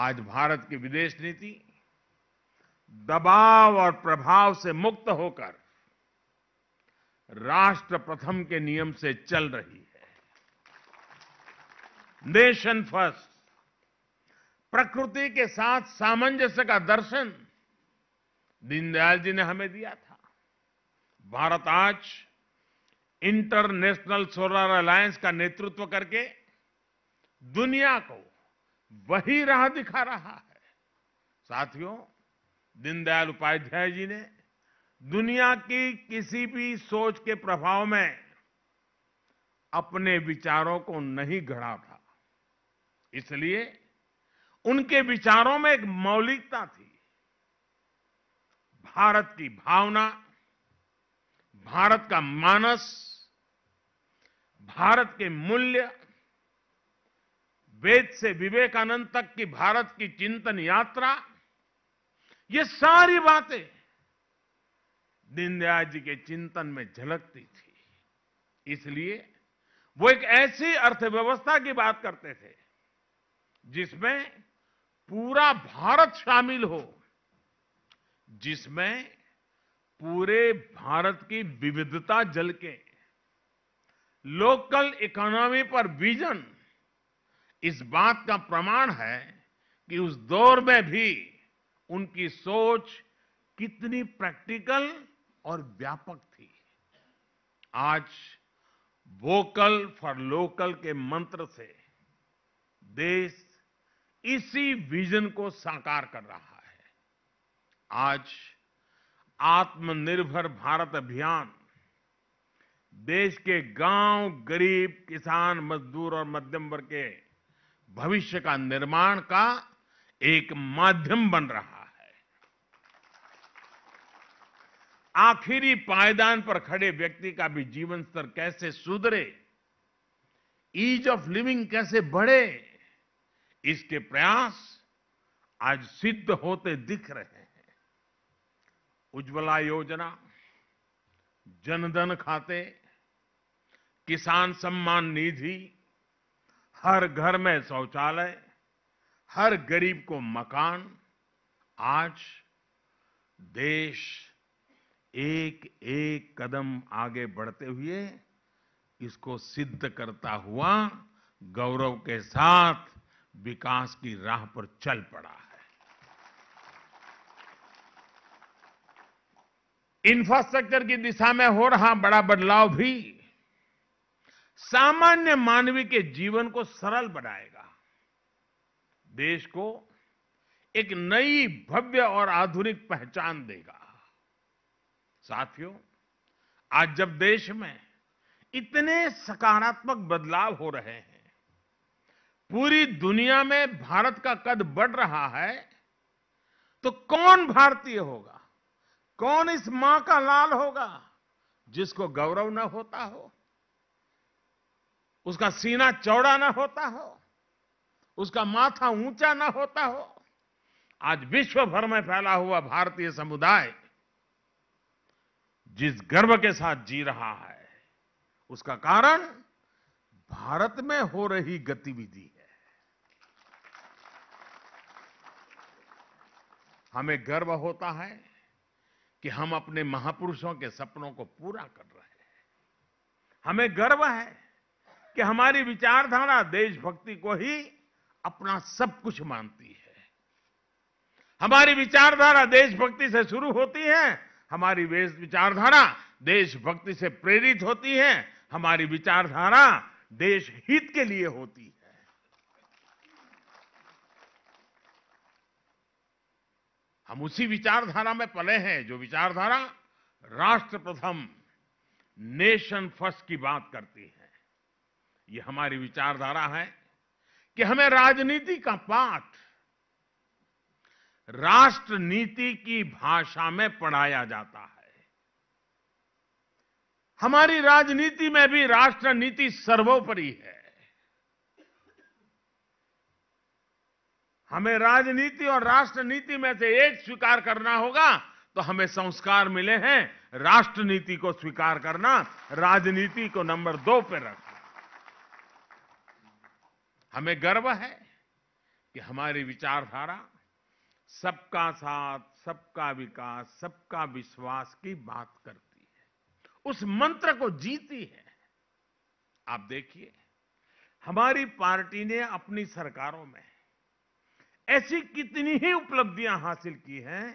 आज भारत की विदेश नीति दबाव और प्रभाव से मुक्त होकर राष्ट्र प्रथम के नियम से चल रही है। नेशन फर्स्ट, प्रकृति के साथ सामंजस्य का दर्शन दीनदयाल जी ने हमें दिया था। भारत आज इंटरनेशनल सोलर अलायंस का नेतृत्व करके दुनिया को वही राह दिखा रहा है। साथियों, दीनदयाल उपाध्याय जी ने दुनिया की किसी भी सोच के प्रभाव में अपने विचारों को नहीं गढ़ा था, इसलिए उनके विचारों में एक मौलिकता थी। भारत की भावना, भारत का मानस, भारत के मूल्य, वेद से विवेकानंद तक की भारत की चिंतन यात्रा, ये सारी बातें दीनदयाल जी के चिंतन में झलकती थी। इसलिए वो एक ऐसी अर्थव्यवस्था की बात करते थे जिसमें पूरा भारत शामिल हो, जिसमें पूरे भारत की विविधता झलके। लोकल इकोनॉमी पर विजन इस बात का प्रमाण है कि उस दौर में भी उनकी सोच कितनी प्रैक्टिकल और व्यापक थी। आज वोकल फॉर लोकल के मंत्र से देश इसी विजन को साकार कर रहा है। आज आत्मनिर्भर भारत अभियान देश के गांव, गरीब, किसान, मजदूर और मध्यम वर्ग के भविष्य का निर्माण का एक माध्यम बन रहा है। आखिरी पायदान पर खड़े व्यक्ति का भी जीवन स्तर कैसे सुधरे, ईज ऑफ लिविंग कैसे बढ़े, इसके प्रयास आज सिद्ध होते दिख रहे हैं। उज्ज्वला योजना, जनधन खाते, किसान सम्मान निधि, हर घर में शौचालय, हर गरीब को मकान, आज देश एक एक कदम आगे बढ़ते हुए इसको सिद्ध करता हुआ गौरव के साथ विकास की राह पर चल पड़ा है। इंफ्रास्ट्रक्चर की दिशा में हो रहा बड़ा बदलाव भी सामान्य मानवीय के जीवन को सरल बनाएगा, देश को एक नई भव्य और आधुनिक पहचान देगा। साथियों, आज जब देश में इतने सकारात्मक बदलाव हो रहे हैं, पूरी दुनिया में भारत का कद बढ़ रहा है, तो कौन भारतीय होगा, कौन इस मां का लाल होगा जिसको गौरव न होता हो, उसका सीना चौड़ा न होता हो, उसका माथा ऊंचा न होता हो। आज विश्व भर में फैला हुआ भारतीय समुदाय जिस गर्व के साथ जी रहा है, उसका कारण भारत में हो रही गतिविधि है। हमें गर्व होता है कि हम अपने महापुरुषों के सपनों को पूरा कर रहे हैं। हमें गर्व है कि हमारी विचारधारा देशभक्ति को ही अपना सब कुछ मानती है। हमारी विचारधारा देशभक्ति से शुरू होती है, हमारी विचारधारा देशभक्ति से प्रेरित होती है, हमारी विचारधारा देश हित के लिए होती है। हम उसी विचारधारा में पले हैं जो विचारधारा राष्ट्र प्रथम, नेशन फर्स्ट की बात करती है। ये हमारी विचारधारा है कि हमें राजनीति का पाठ राष्ट्र नीति की भाषा में पढ़ाया जाता है। हमारी राजनीति में भी राष्ट्र नीति सर्वोपरि है। हमें राजनीति और राष्ट्र नीति में से एक स्वीकार करना होगा, तो हमें संस्कार मिले हैं राष्ट्र नीति को स्वीकार करना, राजनीति को नंबर 2 पे रखना। हमें गर्व है कि हमारी विचारधारा सबका साथ, सबका विकास, सबका विश्वास की बात करती है, उस मंत्र को जीती है। आप देखिए, हमारी पार्टी ने अपनी सरकारों में ऐसी कितनी ही उपलब्धियां हासिल की हैं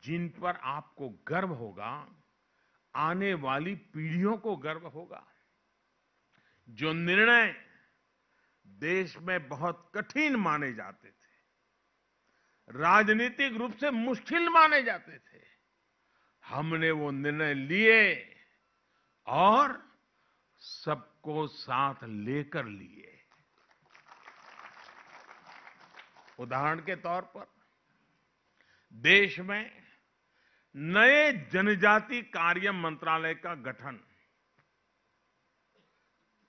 जिन पर आपको गर्व होगा, आने वाली पीढ़ियों को गर्व होगा। जो निर्णय देश में बहुत कठिन माने जाते थे, राजनीतिक रूप से मुश्किल माने जाते थे, हमने वो निर्णय लिए और सबको साथ लेकर लिए। उदाहरण के तौर पर देश में नए जनजाति कार्य मंत्रालय का गठन।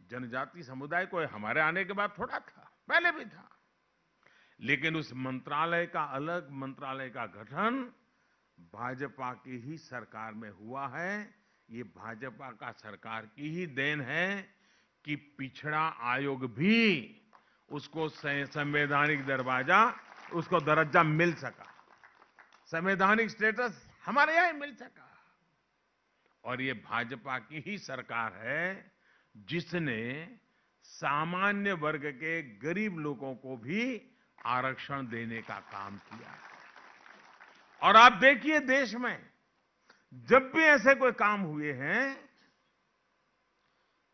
जनजाति समुदाय को हमारे आने के बाद थोड़ा था, पहले भी था, लेकिन उस मंत्रालय का, अलग मंत्रालय का गठन भाजपा की ही सरकार में हुआ है। ये भाजपा का सरकार की ही देन है कि पिछड़ा आयोग भी उसको संवैधानिक दर्जा मिल सका, संवैधानिक स्टेटस हमारे यहां मिल सका। और ये भाजपा की ही सरकार है जिसने सामान्य वर्ग के गरीब लोगों को भी आरक्षण देने का काम किया है। और आप देखिए, देश में जब भी ऐसे कोई काम हुए हैं,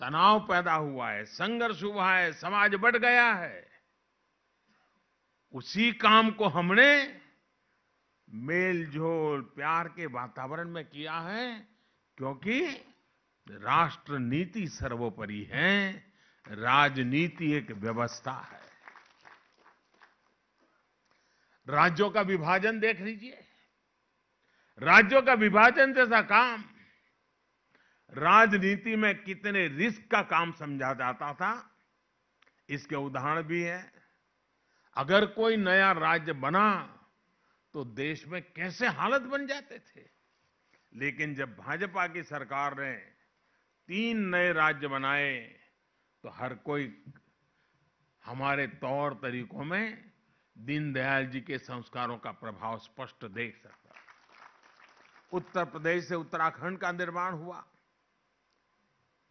तनाव पैदा हुआ है, संघर्ष हुआ है, समाज बढ़ गया है, उसी काम को हमने मेल-जोल, प्यार के वातावरण में किया है, क्योंकि राष्ट्र नीति सर्वोपरि है, राजनीति एक व्यवस्था है। राज्यों का विभाजन देख लीजिए। राज्यों का विभाजन जैसा काम राजनीति में कितने रिस्क का काम समझा जाता था, इसके उदाहरण भी है। अगर कोई नया राज्य बना तो देश में कैसे हालत बन जाते थे, लेकिन जब भाजपा की सरकार ने 3 नए राज्य बनाए तो हर कोई हमारे तौर तरीकों में दीनदयाल जी के संस्कारों का प्रभाव स्पष्ट देख सकता। उत्तर प्रदेश से उत्तराखंड का निर्माण हुआ,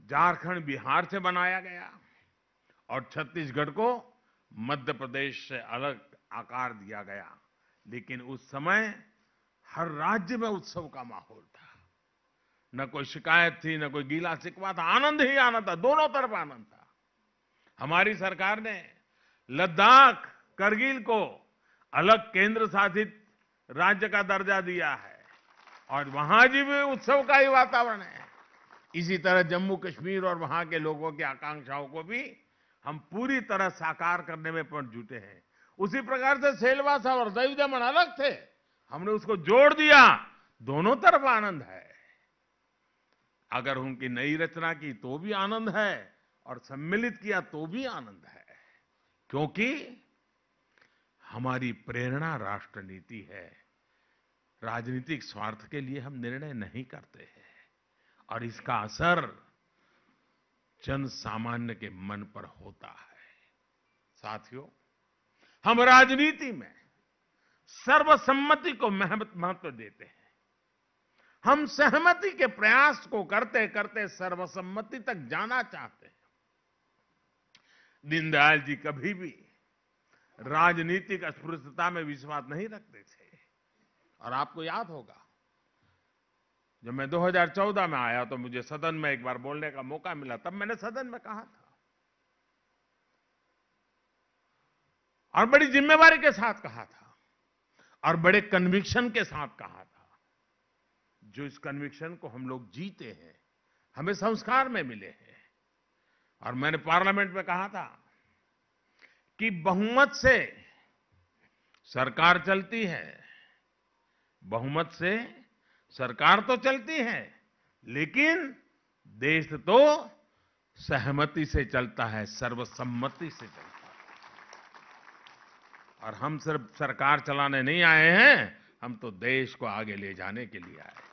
झारखंड बिहार से बनाया गया और छत्तीसगढ़ को मध्य प्रदेश से अलग आकार दिया गया। लेकिन उस समय हर राज्य में उत्सव का माहौल था, न कोई शिकायत थी, न कोई गीला शिकवा था, आनंद ही आनंद था, दोनों तरफ आनंद था। हमारी सरकार ने लद्दाख, करगिल को अलग केंद्र शासित राज्य का दर्जा दिया है और वहां जी भी उत्सव का ही वातावरण है। इसी तरह जम्मू कश्मीर और वहां के लोगों की आकांक्षाओं को भी हम पूरी तरह साकार करने में पर जुटे हैं। उसी प्रकार से सेलवासा और दमन दमन अलग थे, हमने उसको जोड़ दिया, दोनों तरफ आनंद है। अगर उनकी नई रचना की तो भी आनंद है और सम्मिलित किया तो भी आनंद है, क्योंकि हमारी प्रेरणा राष्ट्र नीति है। राजनीतिक स्वार्थ के लिए हम निर्णय नहीं करते हैं और इसका असर जन सामान्य के मन पर होता है। साथियों, हम राजनीति में सर्वसम्मति को महत्व देते हैं। हम सहमति के प्रयास को करते करते सर्वसम्मति तक जाना चाहते हैं। दीनदयाल जी कभी भी राजनीतिक अस्पृश्यता में विश्वास नहीं रखते थे। और आपको याद होगा, जब मैं 2014 में आया तो मुझे सदन में एक बार बोलने का मौका मिला, तब मैंने सदन में कहा था और बड़ी जिम्मेवारी के साथ कहा था और बड़े कन्विक्शन के साथ कहा था। जो इस कन्विक्शन को हम लोग जीते हैं, हमें संस्कार में मिले हैं। और मैंने पार्लियामेंट में कहा था कि बहुमत से सरकार चलती है, बहुमत से सरकार तो चलती है, लेकिन देश तो सहमति से चलता है, सर्वसम्मति से चलता है। और हम सिर्फ सरकार चलाने नहीं आए हैं, हम तो देश को आगे ले जाने के लिए आए हैं।